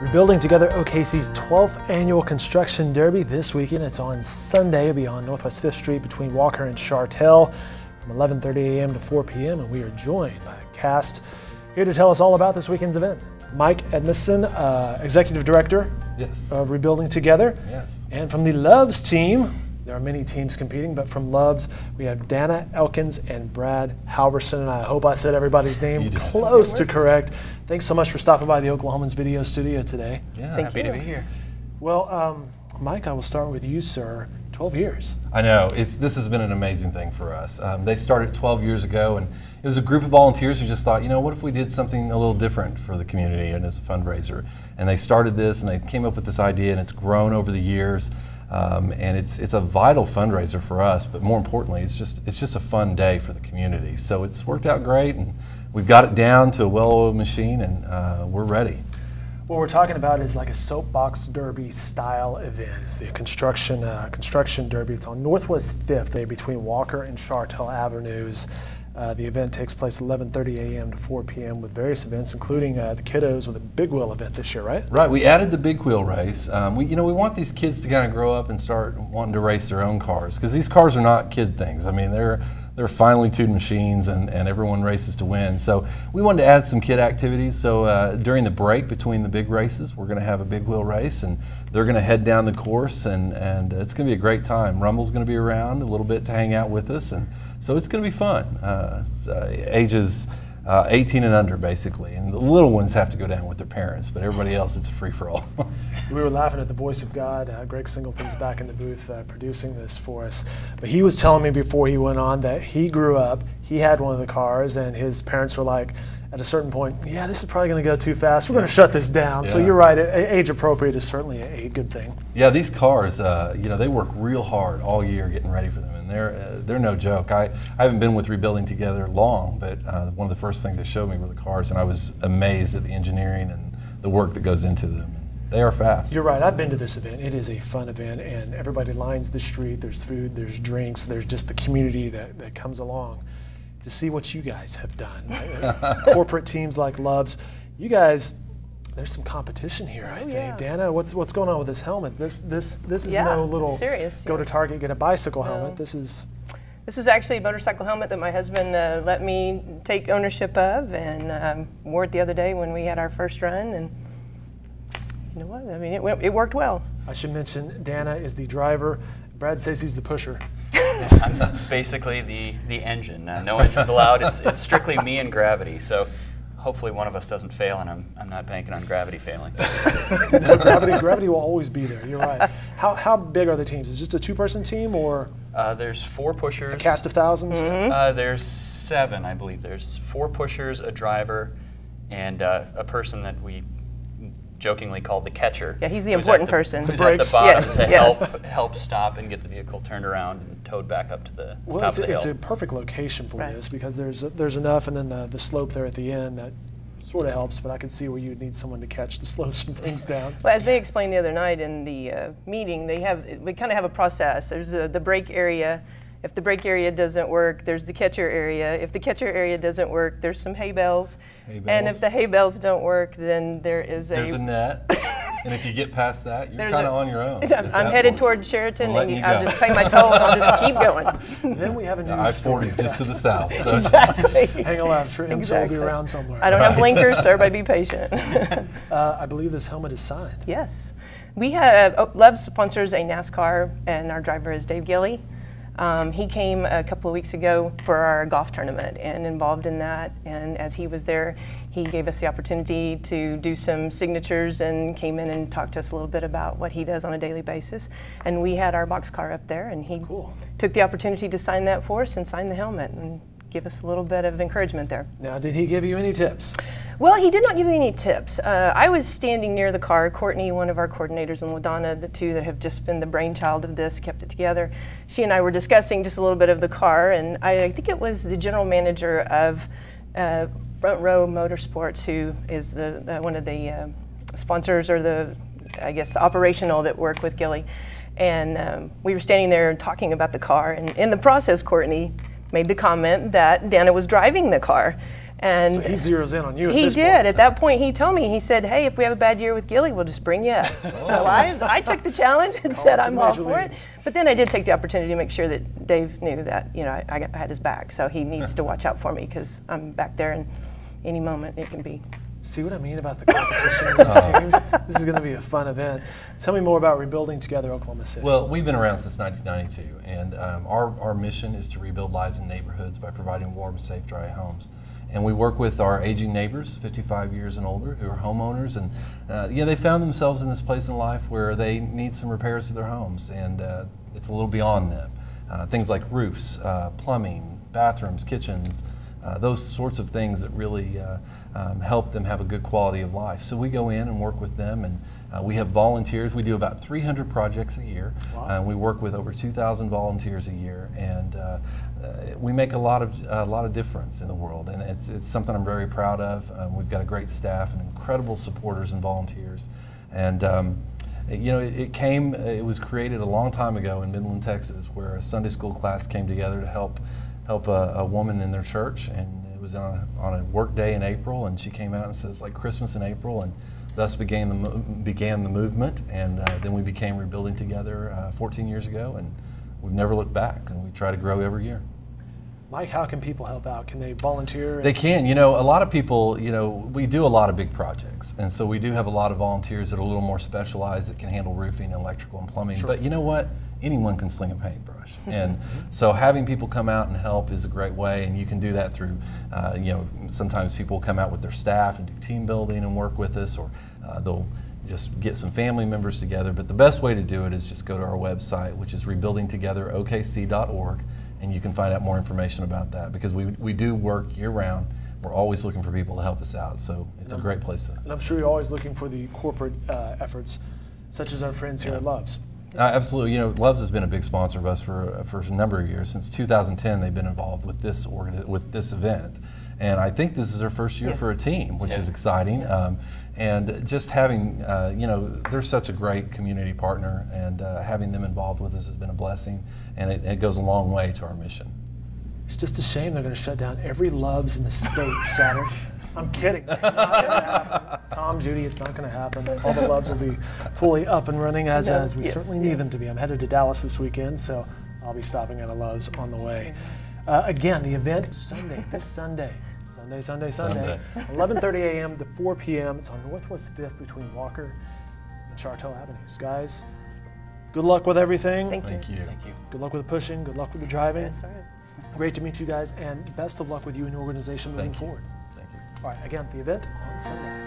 Rebuilding Together OKC's 12th annual construction derby this weekend. It's on Sunday. It'll be on Northwest 5th Street between Walker and Chartel from 11:30 a.m. to 4 p.m. And we are joined by a cast here to tell us all about this weekend's event. Mike Edmison, Executive Director of Rebuilding Together. Yes. And from the Loves team, there are many teams competing, but from Loves, we have Dana Elkins and Brad Halverson. And I hope I said everybody's name close to correct. Thanks so much for stopping by the Oklahomans Video Studio today. Yeah, happy to be here. Well, Mike, I will start with you, sir. 12 years. I know. This has been an amazing thing for us. They started 12 years ago, and it was a group of volunteers who just thought, you know, what if we did something a little different for the community and as a fundraiser? And they started this, and they came up with this idea, and it's grown over the years. And it's a vital fundraiser for us, but more importantly, it's just a fun day for the community. So it's worked out great, and we've got it down to a well-oiled machine, and we're ready. What we're talking about is like a soapbox derby style event. It's the construction derby. It's on Northwest 5th between Walker and Chartel Avenues. The event takes place 11:30 a.m. to 4 p.m. with various events, including the kiddos with a big wheel event this year, right? Right. We added the big wheel race. We want these kids to kind of grow up and start wanting to race their own cars, because these cars are not kid things. I mean, they're finely tuned machines, and everyone races to win. So we wanted to add some kid activities. So during the break between the big races, we're going to have a big wheel race, and they're going to head down the course, and it's going to be a great time. Rumble's going to be around a little bit to hang out with us, and so it's going to be fun. Ages 18 and under, basically, and the little ones have to go down with their parents, but everybody else, it's a free-for-all. We were laughing at the voice of God. Greg Singleton's back in the booth producing this for us. But he was telling me before he went on that he grew up, he had one of the cars, and his parents were like, at a certain point, yeah, this is probably going to go too fast. We're going to shut this down. Yeah. So you're right, age appropriate is certainly a good thing. Yeah, these cars, they work real hard all year getting ready for them. They're no joke. I haven't been with Rebuilding Together long, but one of the first things they showed me were the cars, and I was amazed at the engineering and the work that goes into them. They are fast. You're right. I've been to this event. It is a fun event, and everybody lines the street. There's food, there's drinks, there's just the community that comes along to see what you guys have done. Corporate teams like Loves, you guys. There's some competition here, I think. Yeah. Dana, what's going on with this helmet? This is no little serious, go to Target, get a bicycle helmet. This is actually a motorcycle helmet that my husband let me take ownership of, and wore it the other day when we had our first run, and you know what? I mean, it worked well. I should mention Dana is the driver. Brad says he's the pusher. I'm basically the engine. No engines allowed. It's strictly me and gravity. So hopefully one of us doesn't fail, and I'm not banking on gravity failing. No, gravity will always be there. You're right. How big are the teams? Is it just a two-person team, or there's 4 pushers. A cast of thousands? Mm-hmm. There's 7, I believe. There's 4 pushers, a driver, and a person that we jokingly called the catcher. Yeah, he's the important person. Who's at the bottom to help stop and get the vehicle turned around and towed back up to the top of the hill. It's a perfect location for this, because there's enough, and then the slope there at the end that sort of helps, but I can see where you'd need someone to catch to slow some things down. Well, as they explained the other night in the meeting, we kind of have a process. There's the brake area. If the brake area doesn't work, there's the catcher area. If the catcher area doesn't work, there's some hay bales. And if the hay bales don't work, then there's a net. And if you get past that, you're kind of on your own. I'm headed toward Sheraton, and I'll just pay my toll, and I'll just keep going. Then we have a new I-40 is just to the south. So exactly. Hang a left. Himself will be around somewhere. I don't have blinkers, so everybody be patient. I believe this helmet is signed. Yes. We have, Love sponsors a NASCAR, and our driver is Dave Gilley. He came a couple of weeks ago for our golf tournament and involved in that, and as he was there, he gave us the opportunity to do some signatures and came in and talked to us a little bit about what he does on a daily basis. And we had our box car up there, and he took the opportunity to sign that for us and sign the helmet and give us a little bit of encouragement there. Now, did he give you any tips? Well, he did not give me any tips. I was standing near the car. Courtney, one of our coordinators, and LaDonna, the two that have just been the brainchild of this, kept it together. She and I were discussing just a little bit of the car, and I think it was the general manager of Front Row Motorsports, who is one of the sponsors, or the operational that work with Gilley. And we were standing there talking about the car, and in the process, Courtney made the comment that Dana was driving the car. And so he zeroes in on you at he this did. point. At that point, he told me, he said, hey, if we have a bad year with Gilly, we'll just bring you up. So I took the challenge and said I'm all for it. But then I did take the opportunity to make sure that Dave knew that, you know, I had his back. So he needs to watch out for me because I'm back there and any moment it can be. See what I mean about the competition in these teams? This is going to be a fun event. Tell me more about Rebuilding Together Oklahoma City. Well, we've been around since 1992, and our mission is to rebuild lives in neighborhoods by providing warm, safe, dry homes. And we work with our aging neighbors, 55 years and older, who are homeowners, and they found themselves in this place in life where they need some repairs to their homes, and it's a little beyond them. Things like roofs, plumbing, bathrooms, kitchens, those sorts of things that really help them have a good quality of life. So we go in and work with them, and we have volunteers. We do about 300 projects a year. Wow. We work with over 2,000 volunteers a year, and we make a lot of difference in the world, and it's something I'm very proud of. We've got a great staff and incredible supporters and volunteers, and you know, it was created a long time ago in Midland, Texas, where a Sunday school class came together to help a woman in their church, and it was on a work day in April, and she came out and said it's like Christmas in April, and thus began the movement, and then we became Rebuilding Together 14 years ago, and we've never looked back, and we try to grow every year. Mike, how can people help out? Can they volunteer? They can. You know, a lot of people, you know, we do a lot of big projects, and so we do have a lot of volunteers that are a little more specialized that can handle roofing, electrical, and plumbing. Sure. But you know what? Anyone can sling a paintbrush. And so having people come out and help is a great way, and you can do that through, you know, sometimes people come out with their staff and do team building and work with us, or they'll just get some family members together. But the best way to do it is just go to our website, which is rebuildingtogetherokc.org, and you can find out more information about that, because we do work year-round. We're always looking for people to help us out, so it's a great place to. And I'm sure you're always looking for the corporate efforts, such as our friends here at Love's. Absolutely. You know, Love's has been a big sponsor of us for a number of years. Since 2010, they've been involved with this event, and I think this is their first year for a team, which is exciting. And just having, you know, they're such a great community partner, and having them involved with us has been a blessing, and it goes a long way to our mission. It's just a shame they're going to shut down every Love's in the state Saturday. I'm kidding. It's not going to happen. Tom, Judy, it's not going to happen. All the Loves will be fully up and running as we certainly need them to be. I'm headed to Dallas this weekend, so I'll be stopping at a Love's on the way. Again, the event is Sunday, this Sunday. Sunday. 11:30 a.m. to 4 p.m. It's on Northwest 5th between Walker and Charteau Avenues. Guys, good luck with everything. Thank you. Thank you. Good luck with the pushing. Good luck with the driving. That's right. Great to meet you guys, and best of luck with you and your organization moving forward. Thank you. All right, again, the event on Sunday.